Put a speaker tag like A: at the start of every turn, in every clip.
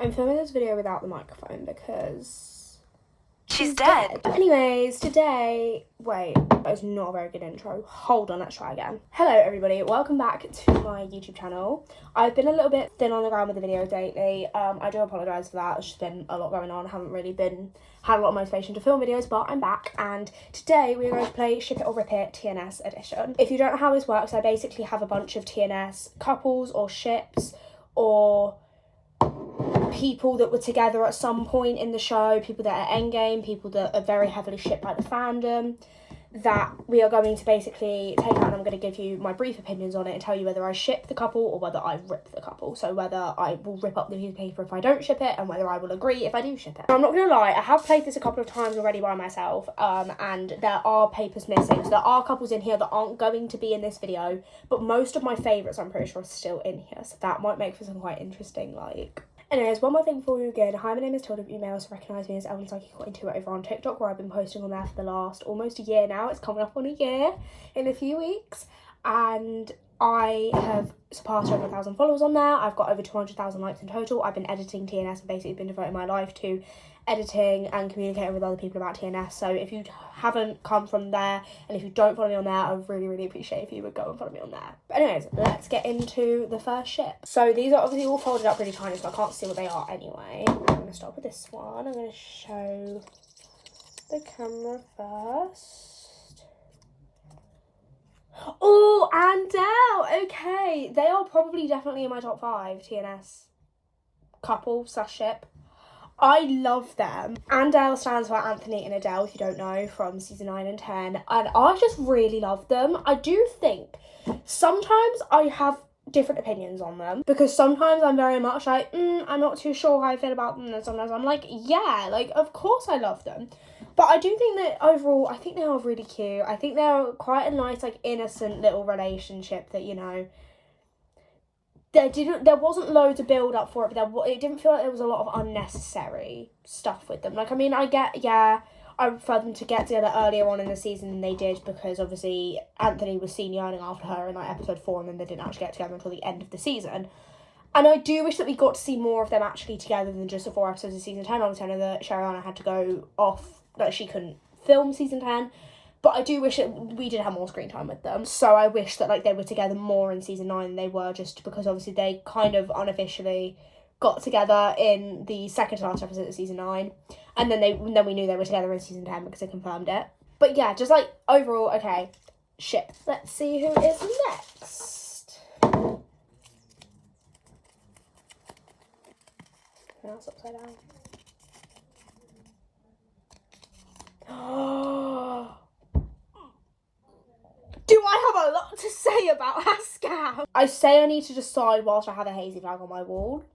A: I'm filming this video without the microphone because
B: she's dead.
A: Anyways, today... Wait, that was not a very good intro. Hold on, let's try again. Hello, everybody. Welcome back to my YouTube channel. I've been a little bit thin on the ground with the videos lately. I do apologise for that. There's just been a lot going on. I haven't really had a lot of motivation to film videos, but I'm back. And today we're going to play Ship It or Rip It TNS edition. If you don't know how this works, I basically have a bunch of TNS couples or ships or people that were together at some point in the show, people that are endgame, people that are very heavily shipped by the fandom, that we are going to basically take out, and I'm going to give you my brief opinions on it and tell you whether I ship the couple or whether I rip the couple. So whether I will rip up the piece of paper if I don't ship it, and whether I will agree if I do ship it. I'm not going to lie, I have played this a couple of times already by myself, and there are papers missing. So there are couples in here that aren't going to be in this video, but most of my favourites I'm pretty sure are still in here. So that might make for some quite interesting, Anyways, one more thing before we begin. Hi, my name is Tilda, but you may also recognise me as Ellen Psychic Into over on TikTok, where I've been posting on there for the last almost a year now. It's coming up on a year in a few weeks. And I have surpassed over 1,000 followers on there. I've got over 200,000 likes in total. I've been editing TNS and basically been devoting my life to editing and communicating with other people about TNS. So if you haven't come from there and if you don't follow me on there, I would really appreciate if you would go and follow me on there. But anyways, let's get into the first ship. So these are obviously all folded up really tiny, so I can't see what they are anyway. I'm going to start with this one. I'm going to show the camera first. Oh, Andel! Okay, they are probably definitely in my top 5 TNS couple / ship. I love them. Andel stands for Anthony and Adele, if you don't know, from season 9 and 10. And I just really love them. I do think sometimes I have different opinions on them, because sometimes I'm very much like, I'm not too sure how I feel about them. And sometimes I'm like, yeah, of course I love them. But I do think that overall, I think they are really cute. I think they're quite a nice, innocent little relationship that, there wasn't loads of build up for it, but it didn't feel like there was a lot of unnecessary stuff with them. I get, yeah, I prefer them to get together earlier on in the season than they did, because obviously Anthony was seen yearning after her in episode 4, and then they didn't actually get together until the end of the season. And I do wish that we got to see more of them actually together than just the 4 episodes of season 10. Obviously I know that Shariana had to go off, she couldn't film season 10. But I do wish that we did have more screen time with them. So I wish that they were together more in season 9 than they were, just because obviously they kind of unofficially got together in the second to last episode of season 9. And then we knew they were together in season 10 because they confirmed it. But yeah, just overall, okay, ship. Let's see who is next. Now it's upside down. Do I have a lot to say about Haskell? I say I need to decide whilst I have a hazy flag on my wall.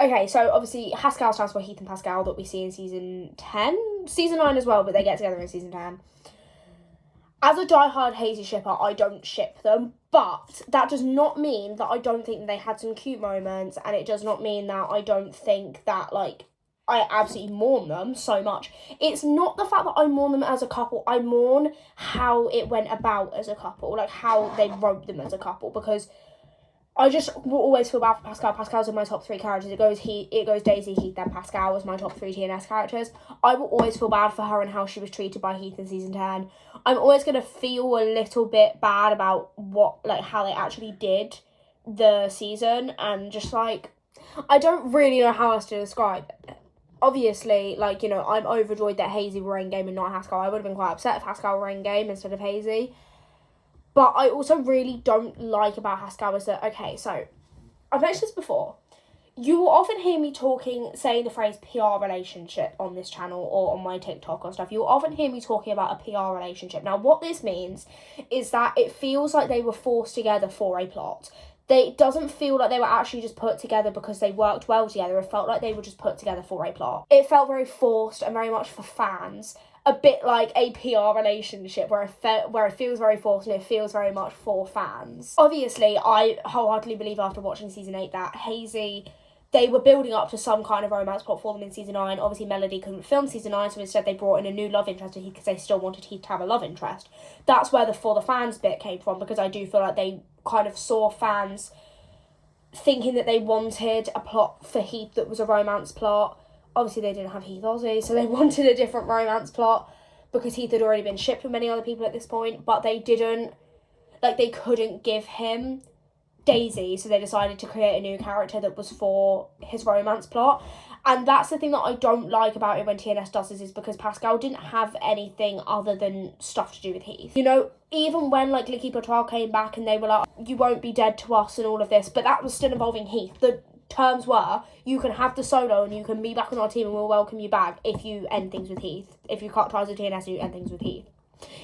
A: Okay, so obviously Haskell stands for Heath and Pascal that we see in season 10. Season 9 as well, but they get together in season 10. As a diehard hazy shipper, I don't ship them, but that does not mean that I don't think they had some cute moments, and it does not mean that I don't think that, I absolutely mourn them so much. It's not the fact that I mourn them as a couple. I mourn how it went about as a couple, how they wrote them as a couple, because I just will always feel bad for Pascal. Pascal's in my top 3 characters. It goes Daisy, Heath, then Pascal as my top 3 TNS characters. I will always feel bad for her and how she was treated by Heath in season 10. I'm always going to feel a little bit bad about how they actually did the season, and just I don't really know how else to describe it. Obviously, I'm overjoyed that Hazy were in game and not Haskell. I would have been quite upset if Haskell were in game instead of Hazy. But I also really don't like about Haskell is that, okay, so I've mentioned this before. You will often hear me saying the phrase PR relationship on this channel or on my TikTok or stuff. You will often hear me talking about a PR relationship. Now, what this means is that it feels like they were forced together for a plot. It doesn't feel like they were actually just put together because they worked well together. It felt like they were just put together for a plot. It felt very forced and very much for fans. A bit like a PR relationship where it feels very forced and it feels very much for fans. Obviously, I wholeheartedly believe after watching season 8 that Hazy, they were building up to some kind of romance plot for them in season 9. Obviously, Melody couldn't film season 9, so instead they brought in a new love interest to Heath because they still wanted Heath to have a love interest. That's where the for the fans bit came from, because I do feel like they kind of saw fans thinking that they wanted a plot for Heath that was a romance plot. Obviously, they didn't have Heath Ozzy, so they wanted a different romance plot because Heath had already been shipped with many other people at this point, but they didn't, like, they couldn't give him Daisy, so they decided to create a new character that was for his romance plot. And that's the thing that I don't like about it when TNS does this, is because Pascal didn't have anything other than stuff to do with Heath. You know, even when, like, Licky Patel came back and they were like, you won't be dead to us and all of this, but that was still involving Heath. The terms were, you can have the solo and you can be back on our team and we'll welcome you back if you end things with Heath. If you cut ties with TNS and you end things with Heath.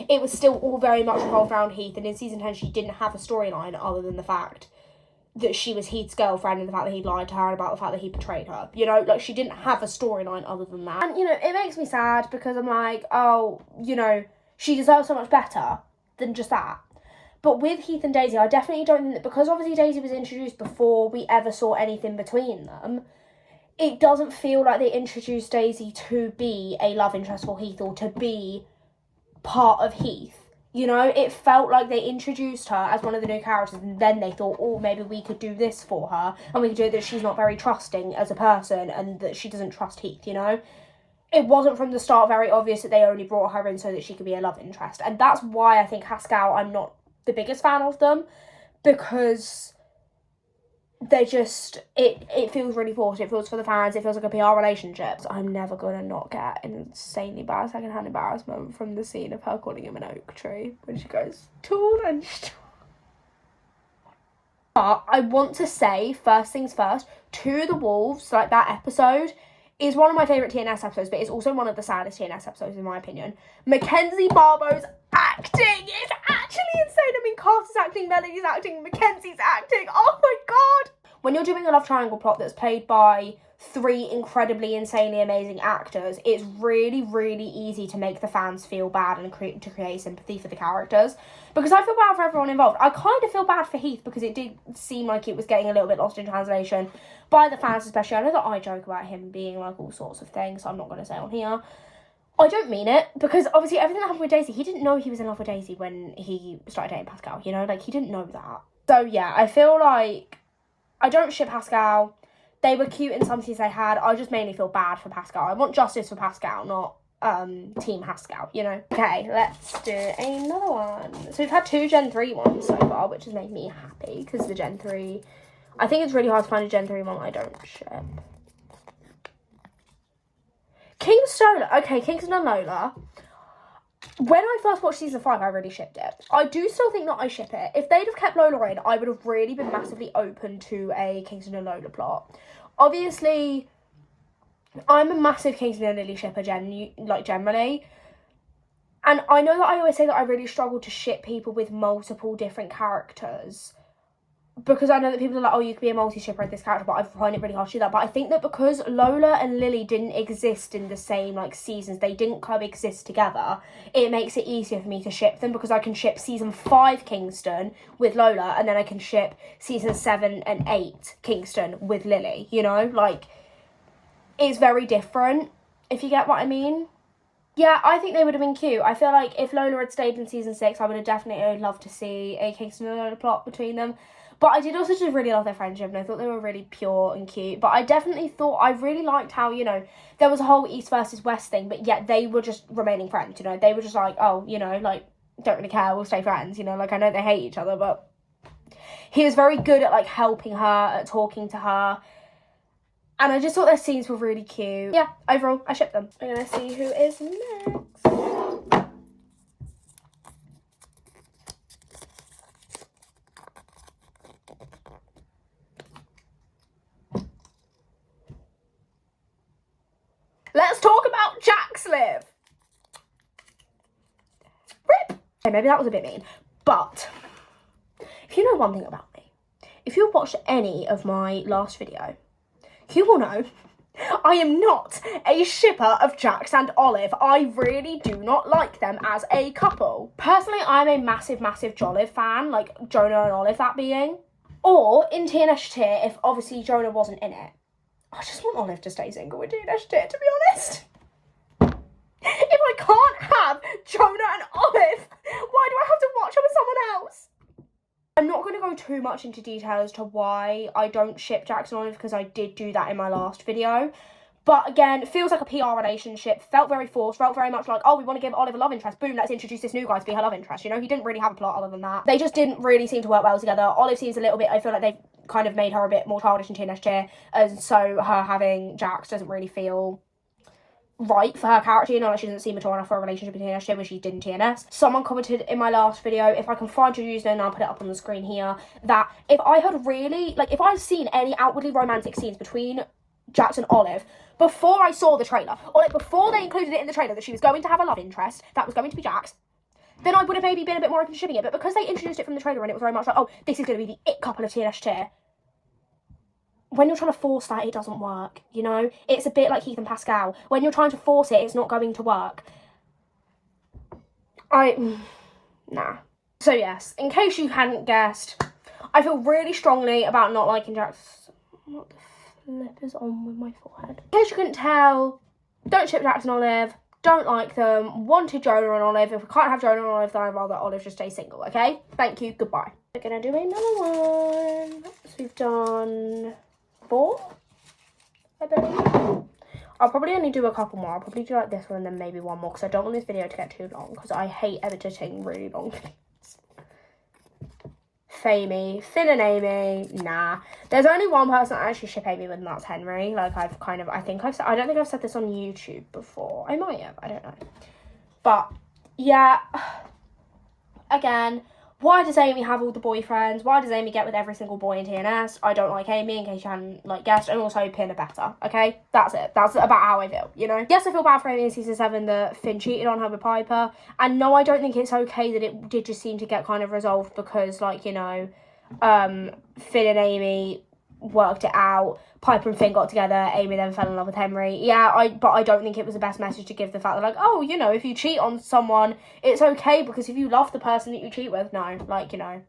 A: It was still all very much revolved around Heath, and in season 10 she didn't have a storyline other than the fact that she was Heath's girlfriend and the fact that he lied to her and about the fact that he betrayed her. You know, like, she didn't have a storyline other than that. And, you know, it makes me sad because I'm like, oh, you know, she deserves so much better than just that. But with Heath and Daisy, I definitely don't think that, because obviously Daisy was introduced before we ever saw anything between them, it doesn't feel like they introduced Daisy to be a love interest for Heath or to be part of Heath. You know, it felt like they introduced her as one of the new characters and then they thought, oh, maybe we could do this for her and we could do it that she's not very trusting as a person and that she doesn't trust Heath, you know? It wasn't from the start very obvious that they only brought her in so that she could be a love interest. And that's why I think Haskell, I'm not the biggest fan of them, because they just, it feels really forced. It feels for the fans. It feels like a PR relationship. So I'm never gonna not get an insanely bad secondhand embarrassment from the scene of her calling him an oak tree when she goes, tall and strong. But I want to say, first things first, To the Wolves, like that episode, is one of my favourite TNS episodes, but it's also one of the saddest TNS episodes in my opinion. Mackenzie Barbo's acting is actually insane. I mean, Carter's acting, Melody's acting, Mackenzie's acting. Oh my god! When you're doing a love triangle plot that's played by 3 incredibly, insanely amazing actors, it's really, really easy to make the fans feel bad and to create sympathy for the characters. Because I feel bad for everyone involved. I kind of feel bad for Heath because it did seem like it was getting a little bit lost in translation by the fans especially. I know that I joke about him being like all sorts of things, so I'm not going to say on here. I don't mean it, because obviously everything that happened with Daisy, he didn't know he was in love with Daisy when he started dating Pascal, you know? Like, he didn't know that. So, yeah, I feel like I don't ship Pascal. They were cute in some scenes they had. I just mainly feel bad for Pascal. I want justice for Pascal, not Team Haskell, you know? Okay, let's do another one. So we've had 2 Gen 3 ones so far, which has made me happy, because the Gen 3... I think it's really hard to find a Gen 3 one I don't ship. Kingston. Okay, Kingston and Lola. When I first watched season 5, I really shipped it. I do still think that I ship it. If they'd have kept Lola in, I would have really been massively open to a Kingston and Lola plot. Obviously, I'm a massive Kingston and Lily shipper, generally. And I know that I always say that I really struggle to ship people with multiple different characters, because I know that people are like, oh, you could be a multi-shipper with this character, but I find it really hard to do that. But I think that because Lola and Lily didn't exist in the same, like, seasons, they didn't coexist together, it makes it easier for me to ship them, because I can ship season 5 Kingston with Lola, and then I can ship season 7 and 8 Kingston with Lily, you know? Like, it's very different, if you get what I mean. Yeah, I think they would have been cute. I feel like if Lola had stayed in season 6, I would have definitely loved to see a Kingston and Lola plot between them. But I did also just really love their friendship, and I thought they were really pure and cute. But I definitely thought, I really liked how, you know, there was a whole East versus West thing, but yet they were just remaining friends, you know. They were just like, oh, you know, like, don't really care, we'll stay friends, you know. Like, I know they hate each other, but he was very good at, like, helping her, at talking to her. And I just thought their scenes were really cute. Yeah, overall, I shipped them. We're going to see who is next. Let's talk about Jack's Liv. Rip. Okay, maybe that was a bit mean, but if you know one thing about me, if you've watched any of my last video, you will know I am not a shipper of Jax and Olive. I really do not like them as a couple. Personally, I'm a massive, massive Jolive fan, like Jonah and Olive that being. Or in TNS tier, if obviously Jonah wasn't in it. I just want Olive to stay single with TNS tier, to be honest. If I can't have Jonah and Olive, why do I have to watch her with someone else? I'm not going to go too much into detail as to why I don't ship Jax and Olive, because I did do that in my last video. But again, it feels like a PR relationship, felt very forced, felt very much like, oh, we want to give Olive a love interest, boom, let's introduce this new guy to be her love interest, you know? He didn't really have a plot other than that. They just didn't really seem to work well together. Olive seems a little bit, I feel like they've kind of made her a bit more childish and teenage cheer, and so her having Jax doesn't really feel right for her character, you know, like she doesn't seem mature enough for a relationship in TNS, which she did in TNS. Someone commented in my last video, if I can find your username, I'll put it up on the screen here, that if I had really, like, if I'd seen any outwardly romantic scenes between Jax and Olive before I saw the trailer, or like before they included it in the trailer that she was going to have a love interest that was going to be Jax, then I would have maybe been a bit more open to shipping it. But because they introduced it from the trailer and it was very much like, oh, this is going to be the it couple of TNS tier, when you're trying to force that, it doesn't work, you know? It's a bit like Heath and Pascal. When you're trying to force it, it's not going to work. Nah. So yes, in case you hadn't guessed, I feel really strongly about not liking Jax. What the flip is on with my forehead? In case you couldn't tell, don't ship Jax and Olive, don't like them, wanted Jonah and Olive. If we can't have Jonah and Olive, then I'd rather Olive just stay single, okay? Thank you, goodbye. We're gonna do another one. So we've done 4, I believe. I'll probably only do a couple more. I'll probably do like this one and then maybe one more, because I don't want this video to get too long, because I hate editing really long videos. Famey, Finn and Amy, nah. There's only one person I actually ship Amy with, and that's Henry. Like, I don't think I've said this on YouTube before. I might have, I don't know. But, yeah. Again, why does Amy have all the boyfriends? Why does Amy get with every single boy in TNS? I don't like Amy, in case you hadn't, like, guessed. And also, Pin are better, okay? That's it. That's about how I feel, you know? Yes, I feel bad for Amy in season 7 that Finn cheated on her with Piper. And no, I don't think it's okay that it did just seem to get kind of resolved because, like, you know, Finn and Amy worked it out. Piper and Finn got together. Amy then fell in love with Henry. Yeah, but I don't think it was the best message to give, the fact that, like, oh, you know, if you cheat on someone, it's okay, because if you love the person that you cheat with, no, like, you know.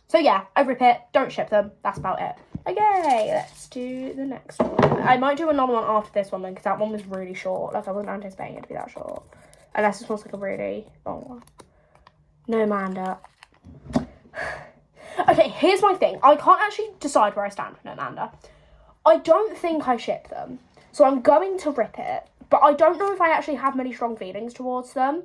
A: So yeah, I rip it. Don't ship them. That's about it. Okay, let's do the next one. I might do another one after this one then, because that one was really short. Like, I wasn't anticipating it to be that short. Unless this one's like a really long one. No, Amanda. Okay, here's my thing. I can't actually decide where I stand with Amanda. I don't think I ship them, so I'm going to rip it, but I don't know if I actually have many strong feelings towards them.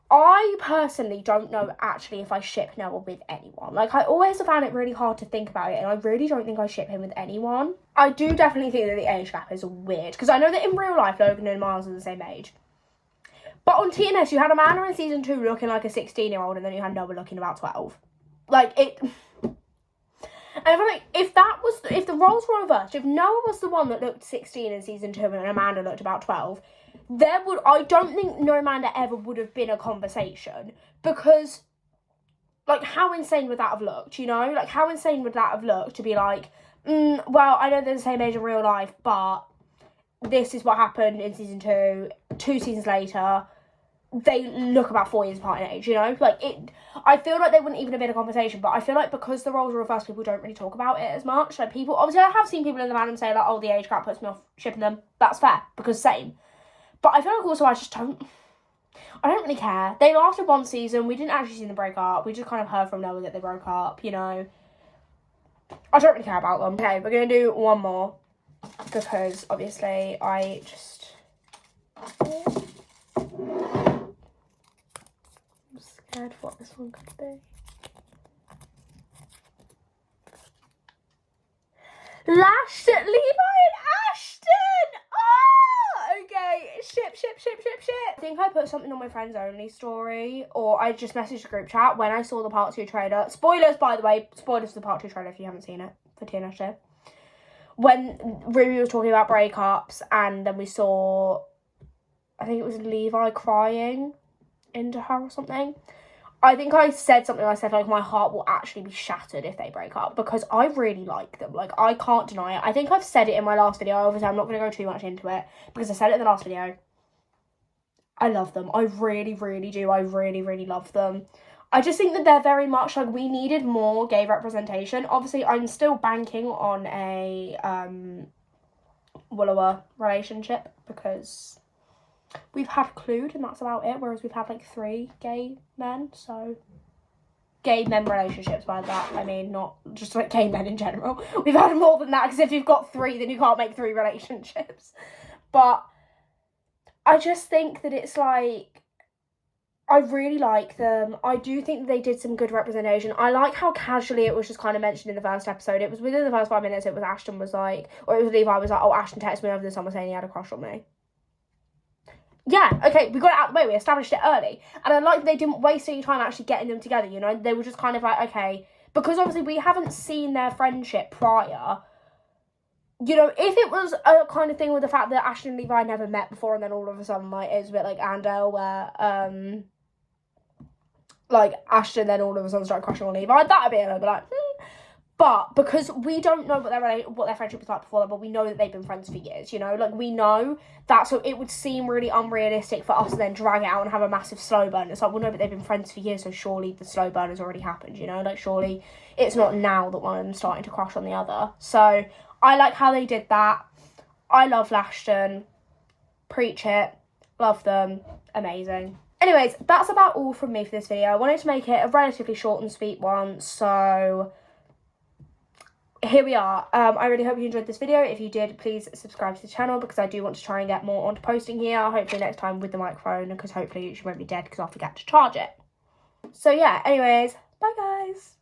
A: I personally don't know actually if I ship Noah with anyone. Like, I always have found it really hard to think about it, and I really don't think I ship him with anyone. I do definitely think that the age gap is weird, because I know that in real life Logan and Miles are the same age. But on TNS, you had Amanda in season 2 looking like a 16-year-old, and then you had Noah looking about 12. Like, it... And I feel like if the roles were reversed, if Noah was the one that looked 16 in season 2 and Amanda looked about 12, I don't think No Amanda ever would have been a conversation, because, like, how insane would that have looked, you know? Like, how insane would that have looked to be like, well, I know they're the same age in real life, but this is what happened in season 2, 2 seasons later, they look about 4 years apart in age, you know? Like, I feel like they wouldn't even have been a conversation, but I feel like because the roles are reversed, people don't really talk about it as much. Like, people, obviously, I have seen people in the fandom say, like, oh, the age gap puts me off shipping them. That's fair, because same. But I feel like also I don't really care. They lasted 1 season. We didn't actually see them break up. We just kind of heard from Noah that they broke up, you know? I don't really care about them. Okay, we're going to do one more, because, obviously, I just... scared what this one could be. Levi and Ashton! Oh! Okay, ship. I think I put something on my friends only story, or I just messaged the group chat when I saw the part 2 trailer. Spoilers, by the way. Spoilers for the part 2 trailer if you haven't seen it, for TNS Show. When Ruby was talking about breakups, and then we saw, I think it was Levi crying into her or something. I think I said something, I said, like, my heart will actually be shattered if they break up, because I really like them. Like, I can't deny it. I think I've said it in my last video. Obviously, I'm not going to go too much into it, because I said it in the last video. I love them. I really, really do. I really, really love them. I just think that they're very much, like, we needed more gay representation. Obviously, I'm still banking on a Willowa relationship, because we've had Clued and that's about it, whereas we've had like 3 gay men, so gay men relationships. By that I mean not just like gay men in general. We've had more than that, because if you've got 3, then you can't make 3 relationships. But I just think that it's like, I really like them. I do think that they did some good representation. I like how casually it was just kind of mentioned in the first episode. It was within the first 5 minutes, it was Ashton was like, or it was Levi was like, oh, Ashton texted me over the summer saying he had a crush on me. Yeah, okay, we got it out of the way, we established it early. And I like that they didn't waste any time actually getting them together, you know? They were just kind of like, okay, because obviously we haven't seen their friendship prior. You know, if it was a kind of thing with the fact that Ashton and Levi never met before, and then all of a sudden, like, it's a bit like Andale, where, like, Ashton then all of a sudden started crushing on Levi, that'd be a little bit like, But because we don't know what their friendship was like before that, but we know that they've been friends for years, you know? Like, we know that, so it would seem really unrealistic for us to then drag it out and have a massive slow burn. It's like, well, no, but they've been friends for years, so surely the slow burn has already happened, you know? Like, surely it's not now that one of them's starting to crush on the other. So, I like how they did that. I love Ashton. Preach it. Love them. Amazing. Anyways, that's about all from me for this video. I wanted to make it a relatively short and sweet one, so here we are. I really hope you enjoyed this video. If you did, please subscribe to the channel, because I do want to try and get more onto posting here. Hopefully next time with the microphone, because hopefully she won't be dead because I'll forget to charge it. So yeah, anyways, bye guys.